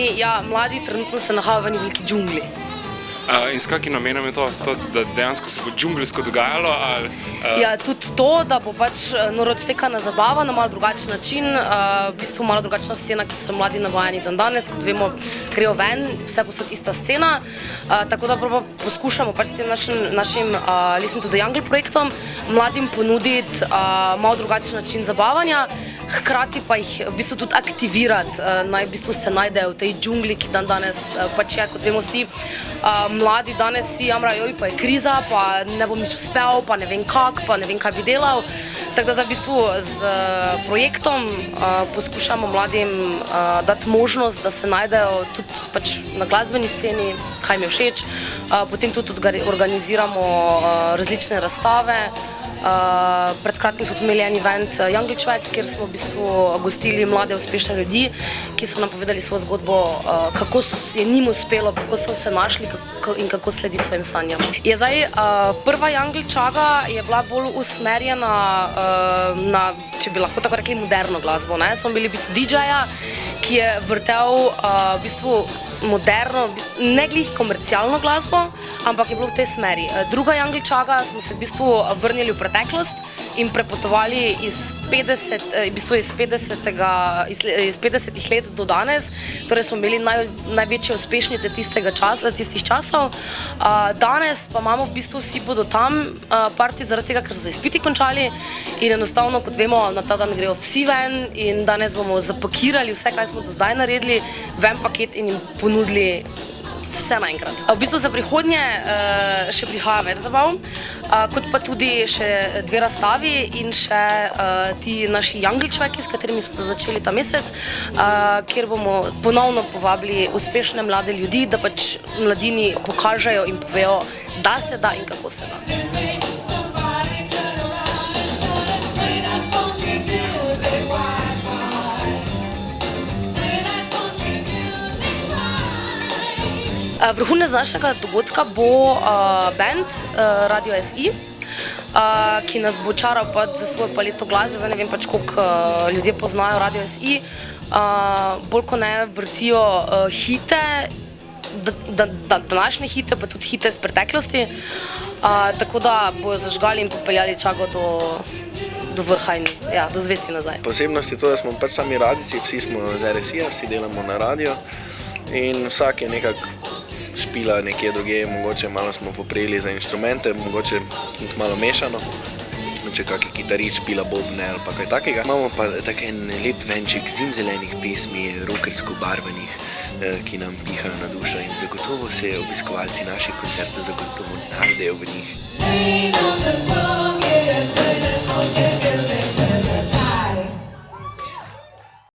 pomeni, ja, mladi trenutno se nahajajo v eni veliki džungli. In s kakim namenom je to, da dejansko se bo džunglijsko dogajalo? Ali, Ja, tudi to, da bo pač norodštekana zabava na malo drugačen način, v bistvu malo drugačna scena, ki so mladi navajeni dan danes, kot vemo, grejo ven, vse posod ista scena, tako da poskušamo pač s tem našim Listen to the Jungle projektom mladim ponuditi malo drugačen način zabavanja, hkrati pa jih v bistvu tudi aktivirati, naj v bistvu se najdejo v tej džungli, ki dan danes pač je, kot vemo vsi, mladi danes vsi jamrajo, pa je kriza, pa ne bom nič uspel, pa ne vem kak, pa ne vem kaj bi delal. Tako da v bistvu z projektom poskušamo mladim dati možnost, da se najdejo tudi pač na glasbeni sceni, kaj jim je všeč. Potem tudi organiziramo različne razstave. Pred kratkim smo imeli en event Jungličvek, kjer smo v bistvu gostili mlade uspešne ljudi, ki so nam povedali svojo zgodbo, kako je njim uspelo, kako so se našli in kako slediti svojim sanjam. Je zdaj prva Jungličaga je bila bolj usmerjena na, če bi lahko tako rekli, moderno glasbo. Smo bili v bistvu DJ-ja, ki je vrtel v bistvu moderno, ne glih komercialno glasbo, ampak je bilo v tej smeri. Druga Jungličaga smo se v bistvu vrnili v preteklost in prepotovali iz 50-ih let do danes, torej smo imeli največje uspešnice tistih časov. Danes pa imamo v bistvu vsi bodo tam parti zaradi tega, ker so se izpiti končali in enostavno, kot vemo, na ta dan grejo vsi ven in danes bomo zapakirali vse, kaj smo do zdaj naredili, ven paket in jim ponudili vse naenkrat. V bistvu za prihodnje še prihaja več zabav, kot pa tudi še 2 razstavi in še ti naši Jungličveki, s katerimi smo začeli ta mesec, kjer bomo ponovno povabili uspešne mlade ljudi, da pač mladini pokažejo in povejo, da se da in kako se da. Vrhunec današnjega dogodka bo band Radio SI, ki nas bo čaral pač za svojo paleto glasbe. Zdaj ne vem pač, koliko ljudje poznajo Radio SI. Bolj ko ne vrtijo hite, današnje hite, pa tudi hite iz preteklosti. Tako da bojo zažgali in popeljali Čago do vrha in do zvesti nazaj. Posebnost je to, da smo pač sami radijci, vsi smo z RSI-ja, vsi delamo na radio in vsak je nekako špila nekje druge, mogoče malo smo poprijeli za inštrumente, mogoče tudi malo mešano, če kakšen kitarist špila bobne ali pa kaj takega. Imamo pa tak en lep venček zimzelenih pesmi, rockersko barvenih, ki nam pihajo na dušo in zagotovo se obiskovalci naših koncertov zagotovo najdejo v njih.